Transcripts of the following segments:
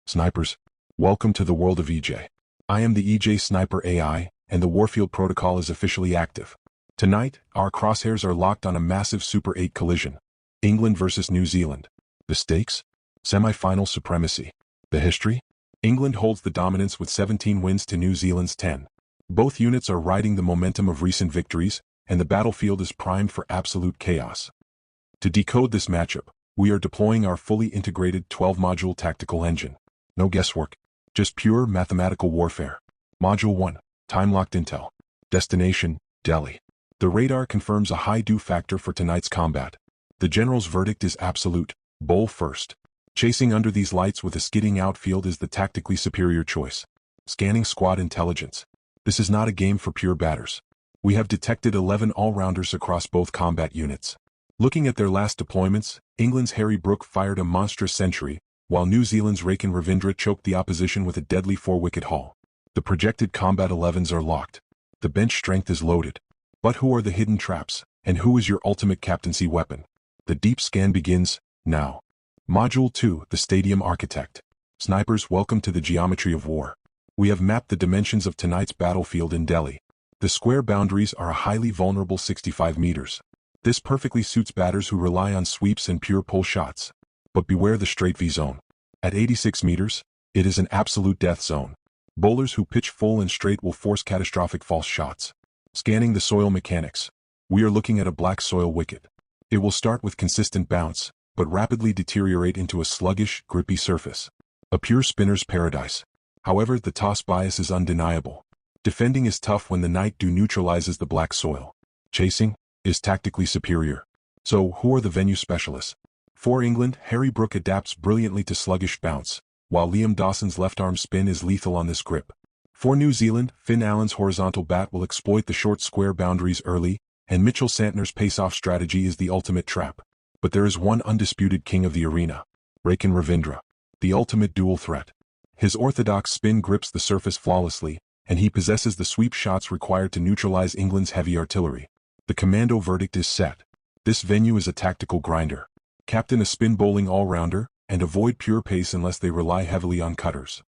Snipers, welcome to the world of EJ. I am the EJ Sniper AI, and the Warfield Protocol is officially active. Tonight, our crosshairs are locked on a massive Super 8 collision. England versus New Zealand. The stakes? Semi-final supremacy. The history? England holds the dominance with 17 wins to New Zealand's 10. Both units are riding the momentum of recent victories, and the battlefield is primed for absolute chaos. To decode this matchup, we are deploying our fully integrated 12-module tactical engine. No guesswork, just pure mathematical warfare. Module 1, time-locked intel. Destination, Delhi. The radar confirms a high dew factor for tonight's combat. The general's verdict is absolute, bowl first. Chasing under these lights with a skidding outfield is the tactically superior choice. Scanning squad intelligence. This is not a game for pure batters. We have detected 11 all-rounders across both combat units. Looking at their last deployments, England's Harry Brook fired a monstrous century, while New Zealand's Raken Ravindra choked the opposition with a deadly 4-wicket haul. The projected combat 11s are locked. The bench strength is loaded. But who are the hidden traps, and who is your ultimate captaincy weapon? The deep scan begins, now. Module 2, the Stadium Architect. Snipers, welcome to the geometry of war. We have mapped the dimensions of tonight's battlefield in Delhi. The square boundaries are a highly vulnerable 65 meters. This perfectly suits batters who rely on sweeps and pure pull shots. But beware the straight V zone. At 86 meters, it is an absolute death zone. Bowlers who pitch full and straight will force catastrophic false shots. Scanning the soil mechanics. We are looking at a black soil wicket. It will start with consistent bounce, but rapidly deteriorate into a sluggish, grippy surface. A pure spinner's paradise. However, the toss bias is undeniable. Defending is tough when the night dew neutralizes the black soil. Chasing is tactically superior. So, who are the venue specialists? For England, Harry Brook adapts brilliantly to sluggish bounce, while Liam Dawson's left-arm spin is lethal on this grip. For New Zealand, Finn Allen's horizontal bat will exploit the short square boundaries early, and Mitchell Santner's pace-off strategy is the ultimate trap. But there is one undisputed king of the arena, Raken Ravindra, the ultimate dual threat. His orthodox spin grips the surface flawlessly, and he possesses the sweep shots required to neutralize England's heavy artillery. The commando verdict is set. This venue is a tactical grinder. Captain a spin bowling all-rounder, and avoid pure pace unless they rely heavily on cutters.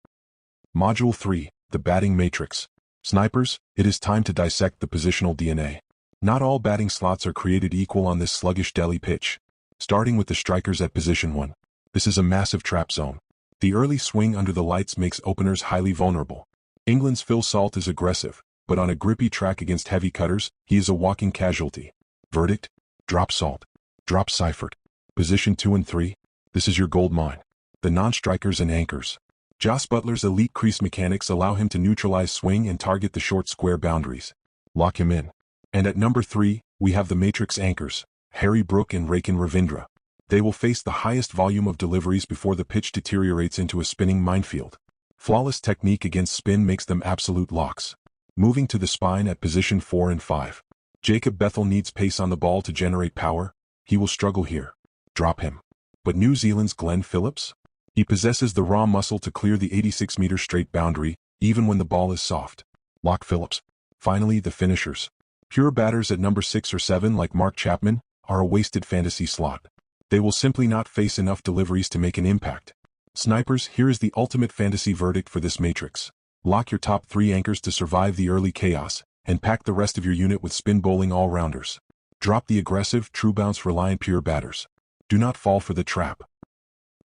Module 3, the batting matrix. Snipers, it is time to dissect the positional DNA. Not all batting slots are created equal on this sluggish Delhi pitch. Starting with the strikers at position 1. This is a massive trap zone. The early swing under the lights makes openers highly vulnerable. England's Phil Salt is aggressive, but on a grippy track against heavy cutters, he is a walking casualty. Verdict? Drop Salt. Drop Seifert. Position 2 and 3, this is your gold mine. The non-strikers and anchors. Jos Buttler's elite crease mechanics allow him to neutralize swing and target the short square boundaries. Lock him in. And at number 3, we have the matrix anchors, Harry Brook and Raken Ravindra. They will face the highest volume of deliveries before the pitch deteriorates into a spinning minefield. Flawless technique against spin makes them absolute locks. Moving to the spine at position 4 and 5. Jacob Bethel needs pace on the ball to generate power. He will struggle here. Drop him. But New Zealand's Glenn Phillips? He possesses the raw muscle to clear the 86-meter straight boundary, even when the ball is soft. Lock Phillips. Finally, the finishers. Pure batters at number 6 or 7 like Mark Chapman are a wasted fantasy slot. They will simply not face enough deliveries to make an impact. Snipers, here is the ultimate fantasy verdict for this matrix. Lock your top 3 anchors to survive the early chaos, and pack the rest of your unit with spin bowling all-rounders. Drop the aggressive, true bounce reliant pure batters. Do not fall for the trap.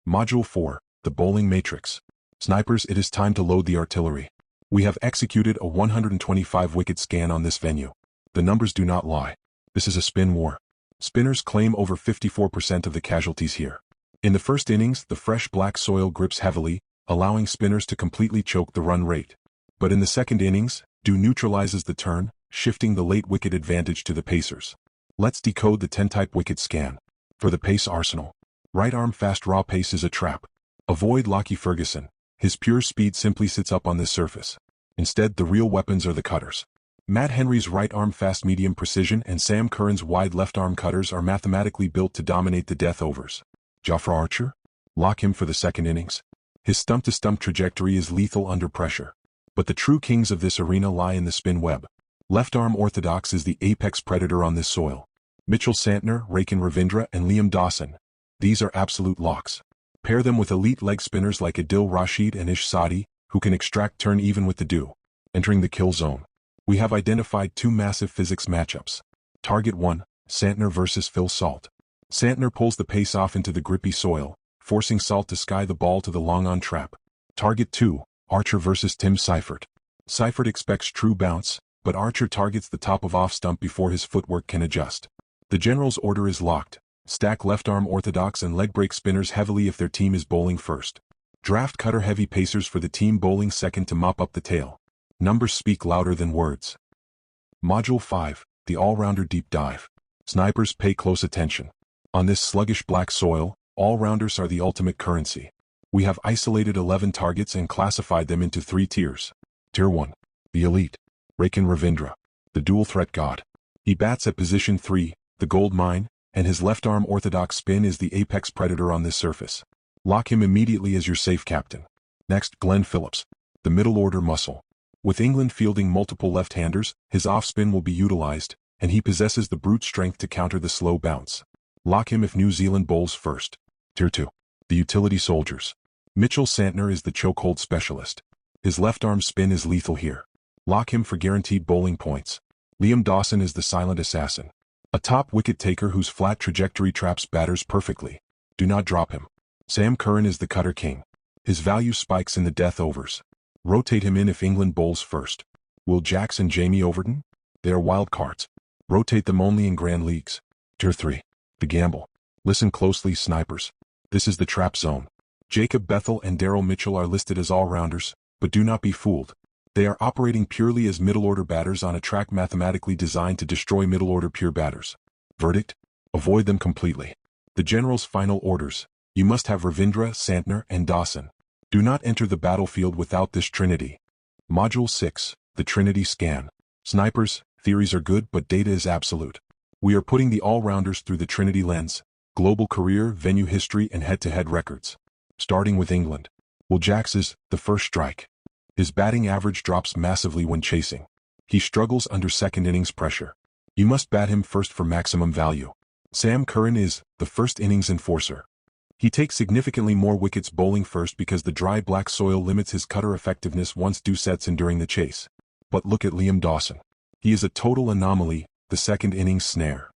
Module 4, the bowling matrix. Snipers, it is time to load the artillery. We have executed a 125-wicket scan on this venue. The numbers do not lie. This is a spin war. Spinners claim over 54% of the casualties here. In the first innings, the fresh black soil grips heavily, allowing spinners to completely choke the run rate. But in the second innings, dew neutralizes the turn, shifting the late wicket advantage to the pacers. Let's decode the 10-type wicket scan. For the pace arsenal. Right arm fast raw pace is a trap. Avoid Lockie Ferguson. His pure speed simply sits up on this surface. Instead, the real weapons are the cutters. Matt Henry's right arm fast medium precision and Sam Curran's wide left arm cutters are mathematically built to dominate the death overs. Jofra Archer? Lock him for the second innings. His stump-to-stump trajectory is lethal under pressure. But the true kings of this arena lie in the spin web. Left arm orthodox is the apex predator on this soil. Mitchell Santner, Raken Ravindra, and Liam Dawson. These are absolute locks. Pair them with elite leg spinners like Adil Rashid and Ish Sadi, who can extract turn even with the dew. Entering the kill zone. We have identified two massive physics matchups. Target 1, Santner versus Phil Salt. Santner pulls the pace off into the grippy soil, forcing Salt to sky the ball to the long-on trap. Target 2, Archer versus Tim Seifert. Seifert expects true bounce, but Archer targets the top of off-stump before his footwork can adjust. The general's order is locked. Stack left-arm orthodox and leg break spinners heavily if their team is bowling first. Draft cutter-heavy pacers for the team bowling second to mop up the tail. Numbers speak louder than words. Module 5, the all-rounder deep dive. Snipers, pay close attention. On this sluggish black soil, all-rounders are the ultimate currency. We have isolated 11 targets and classified them into 3 tiers. Tier 1, the elite. Rakin Ravindra, the dual-threat god. He bats at position 3, the gold mine, and his left-arm orthodox spin is the apex predator on this surface. Lock him immediately as your safe captain. Next, Glenn Phillips, the middle-order muscle. With England fielding multiple left-handers, his off-spin will be utilized, and he possesses the brute strength to counter the slow bounce. Lock him if New Zealand bowls first. Tier 2, the utility soldiers. Mitchell Santner is the chokehold specialist. His left-arm spin is lethal here. Lock him for guaranteed bowling points. Liam Dawson is the silent assassin. A top wicket taker whose flat trajectory traps batters perfectly. Do not drop him. Sam Curran is the cutter king. His value spikes in the death overs. Rotate him in if England bowls first. Will Jacks and Jamie Overton? They are wild cards. Rotate them only in grand leagues. Tier 3, the gamble. Listen closely, snipers. This is the trap zone. Jacob Bethel and Daryl Mitchell are listed as all-rounders, but do not be fooled. They are operating purely as middle-order batters on a track mathematically designed to destroy middle-order pure batters. Verdict? Avoid them completely. The general's final orders. You must have Ravindra, Santner, and Dawson. Do not enter the battlefield without this trinity. Module 6, the Trinity scan. Snipers, theories are good but data is absolute. We are putting the all-rounders through the Trinity lens, global career, venue history, and head-to-head records. Starting with England. Will Jacks is the first strike. His batting average drops massively when chasing. He struggles under second innings pressure. You must bat him first for maximum value. Sam Curran is the first innings enforcer. He takes significantly more wickets bowling first because the dry black soil limits his cutter effectiveness once dew sets in during the chase. But look at Liam Dawson. He is a total anomaly, the second innings snare.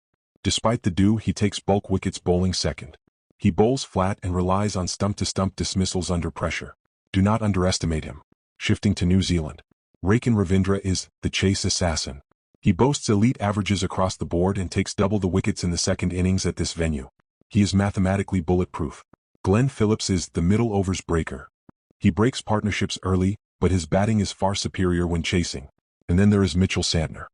Despite the dew, he takes bulk wickets bowling second. He bowls flat and relies on stump-to-stump dismissals under pressure. Do not underestimate him. Shifting to New Zealand. Rakin Ravindra is the chase assassin. He boasts elite averages across the board and takes double the wickets in the second innings at this venue. He is mathematically bulletproof. Glenn Phillips is the middle overs breaker. He breaks partnerships early, but his batting is far superior when chasing. And then there is Mitchell Santner,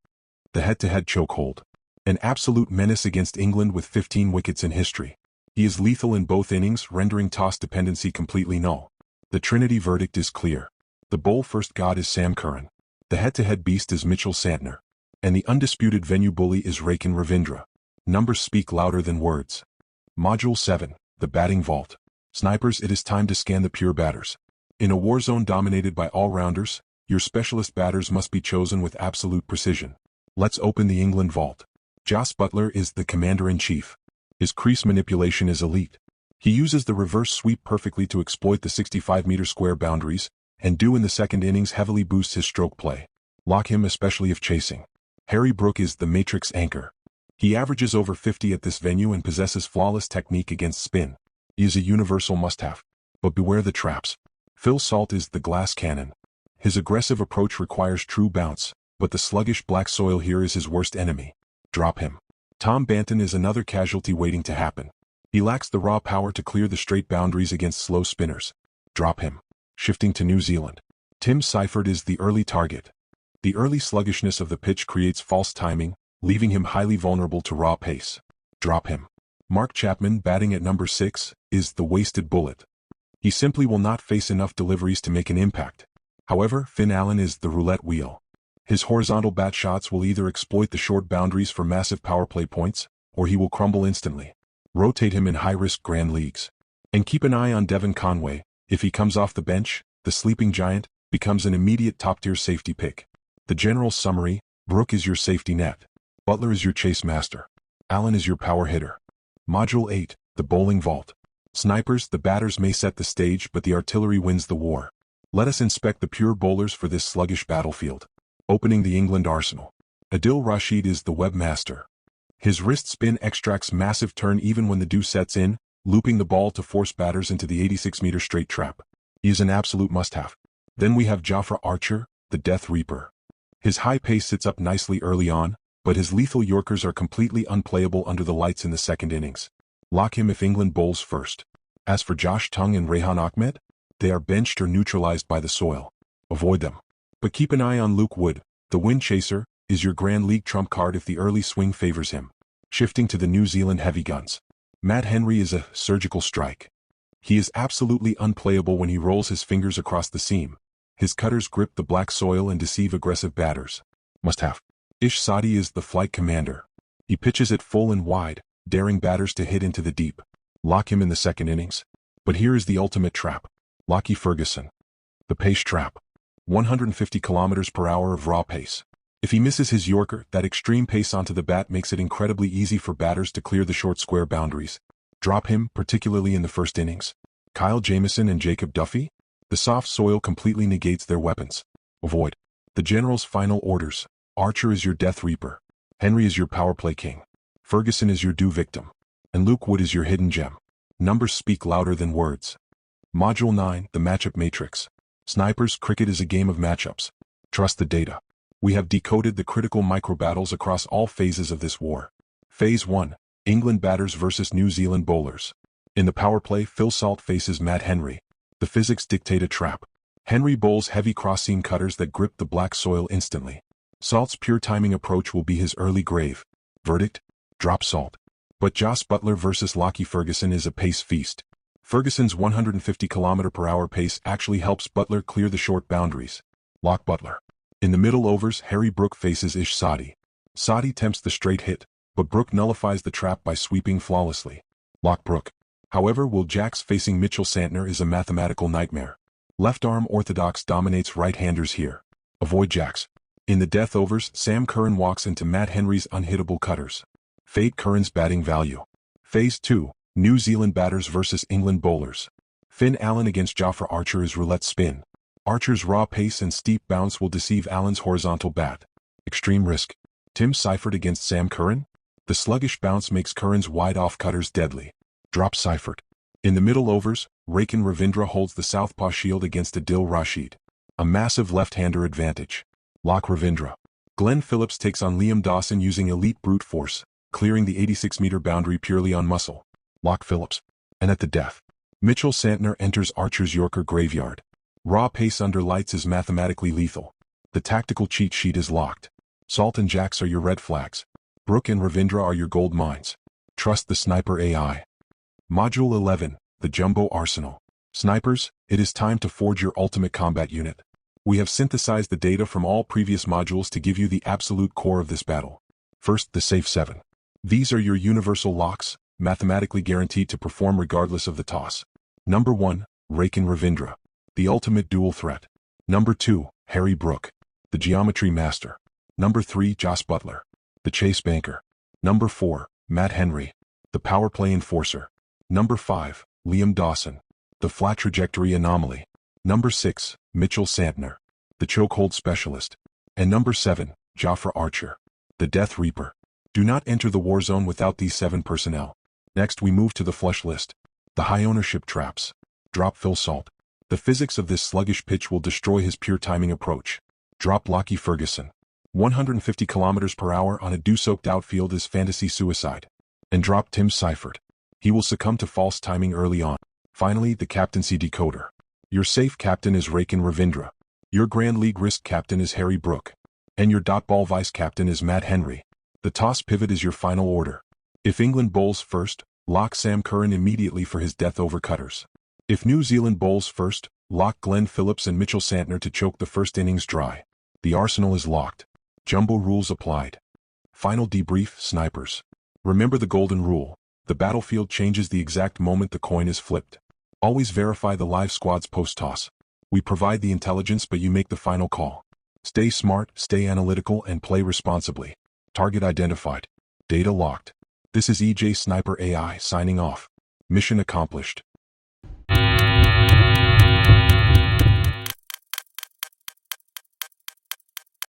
the head-to-head chokehold. An absolute menace against England with 15 wickets in history. He is lethal in both innings, rendering toss dependency completely null. The Trinity verdict is clear. The bowl-first god is Sam Curran. The head-to-head beast is Mitchell Santner. And the undisputed venue bully is Rakin Ravindra. Numbers speak louder than words. Module 7, the batting vault. Snipers, it is time to scan the pure batters. In a war zone dominated by all-rounders, your specialist batters must be chosen with absolute precision. Let's open the England vault. Jos Buttler is the commander-in-chief. His crease manipulation is elite. He uses the reverse sweep perfectly to exploit the 65-meter square boundaries, and dew in the second innings heavily boosts his stroke play. Lock him especially if chasing. Harry Brook is the matrix anchor. He averages over 50 at this venue and possesses flawless technique against spin. He is a universal must-have. But beware the traps. Phil Salt is the glass cannon. His aggressive approach requires true bounce, but the sluggish black soil here is his worst enemy. Drop him. Tom Banton is another casualty waiting to happen. He lacks the raw power to clear the straight boundaries against slow spinners. Drop him. Shifting to New Zealand. Tim Seifert is the early target. The early sluggishness of the pitch creates false timing, leaving him highly vulnerable to raw pace. Drop him. Mark Chapman, batting at number 6, is the wasted bullet. He simply will not face enough deliveries to make an impact. However, Finn Allen is the roulette wheel. His horizontal bat shots will either exploit the short boundaries for massive power play points, or he will crumble instantly. Rotate him in high-risk grand leagues. And keep an eye on Devon Conway. If he comes off the bench, the sleeping giant becomes an immediate top-tier safety pick. The general summary: Brook is your safety net. Buttler is your chase master. Allen is your power hitter. Module 8, the bowling vault. Snipers, the batters may set the stage, but the artillery wins the war. Let us inspect the pure bowlers for this sluggish battlefield. Opening the England arsenal. Adil Rashid is the webmaster. His wrist spin extracts massive turn even when the dew sets in, looping the ball to force batters into the 86-meter straight trap. He is an absolute must-have. Then we have Jafra Archer, the Death Reaper. His high pace sits up nicely early on, but his lethal Yorkers are completely unplayable under the lights in the second innings. Lock him if England bowls first. As for Josh Tongue and Rehan Ahmed, they are benched or neutralized by the soil. Avoid them. But keep an eye on Luke Wood, the wind chaser, is your Grand League trump card if the early swing favors him. Shifting to the New Zealand heavy guns. Matt Henry is a surgical strike. He is absolutely unplayable when he rolls his fingers across the seam. His cutters grip the black soil and deceive aggressive batters. Must have. Ish Sadi is the flight commander. He pitches it full and wide, daring batters to hit into the deep. Lock him in the second innings. But here is the ultimate trap. Lockie Ferguson. The pace trap. 150 kilometers per hour of raw pace. If he misses his Yorker, that extreme pace onto the bat makes it incredibly easy for batters to clear the short square boundaries. Drop him, particularly in the first innings. Kyle Jamieson and Jacob Duffy? The soft soil completely negates their weapons. Avoid. The General's final orders. Archer is your Death Reaper. Henry is your power play king. Ferguson is your dew victim. And Luke Wood is your hidden gem. Numbers speak louder than words. Module 9, the Matchup Matrix. Snipers, cricket is a game of matchups. Trust the data. We have decoded the critical micro-battles across all phases of this war. Phase 1, England batters versus New Zealand bowlers. In the power play, Phil Salt faces Matt Henry. The physics dictate a trap. Henry bowls heavy cross-seam cutters that grip the black soil instantly. Salt's pure timing approach will be his early grave. Verdict? Drop Salt. But Jos Buttler versus Lockie Ferguson is a pace feast. Ferguson's 150 km/h pace actually helps Buttler clear the short boundaries. Lock Buttler. In the middle overs, Harry Brook faces Ish Sadi. Sadi tempts the straight hit, but Brook nullifies the trap by sweeping flawlessly. Lock Brook. However, Will Jacks facing Mitchell Santner is a mathematical nightmare. Left-arm orthodox dominates right-handers here. Avoid Jacks. In the death overs, Sam Curran walks into Matt Henry's unhittable cutters. Fade Curran's batting value. Phase 2, New Zealand batters versus England bowlers. Finn Allen against Jafra Archer is roulette spin. Archer's raw pace and steep bounce will deceive Allen's horizontal bat. Extreme risk. Tim Seifert against Sam Curran? The sluggish bounce makes Curran's wide-off cutters deadly. Drop Seifert. In the middle overs, Rakin Ravindra holds the southpaw shield against Adil Rashid. A massive left-hander advantage. Lock Ravindra. Glenn Phillips takes on Liam Dawson using elite brute force, clearing the 86-meter boundary purely on muscle. Lock Phillips. And at the death, Mitchell Santner enters Archer's Yorker graveyard. Raw pace under lights is mathematically lethal. The tactical cheat sheet is locked. Salt and Jacks are your red flags. Brook and Ravindra are your gold mines. Trust the sniper AI. Module 11, the Jumbo Arsenal. Snipers, it is time to forge your ultimate combat unit. We have synthesized the data from all previous modules to give you the absolute core of this battle. First, the Safe 7. These are your universal locks, mathematically guaranteed to perform regardless of the toss. Number 1, Rakin Ravindra, the ultimate dual threat. Number 2, Harry Brook, the geometry master. Number 3, Jos Buttler, the chase banker. Number 4, Matt Henry, the power play enforcer. Number 5, Liam Dawson, the flat trajectory anomaly. Number 6, Mitchell Santner, the chokehold specialist. And number 7, Jafra Archer, the Death Reaper. Do not enter the war zone without these 7 personnel. Next we move to the flush list. The high ownership traps. Drop Phil Salt. The physics of this sluggish pitch will destroy his pure timing approach. Drop Lockie Ferguson. 150 km/h on a dew-soaked outfield is fantasy suicide. And drop Tim Seifert. He will succumb to false timing early on. Finally, the captaincy decoder. Your safe captain is Rakin Ravindra. Your Grand League risk captain is Harry Brook. And your dot ball vice captain is Matt Henry. The toss pivot is your final order. If England bowls first, lock Sam Curran immediately for his death over cutters. If New Zealand bowls first, lock Glenn Phillips and Mitchell Santner to choke the first innings dry. The arsenal is locked. Jumbo rules applied. Final debrief, snipers. Remember the golden rule. The battlefield changes the exact moment the coin is flipped. Always verify the live squad's post-toss. We provide the intelligence, but you make the final call. Stay smart, stay analytical, and play responsibly. Target identified. Data locked. This is EJ Sniper AI signing off. Mission accomplished.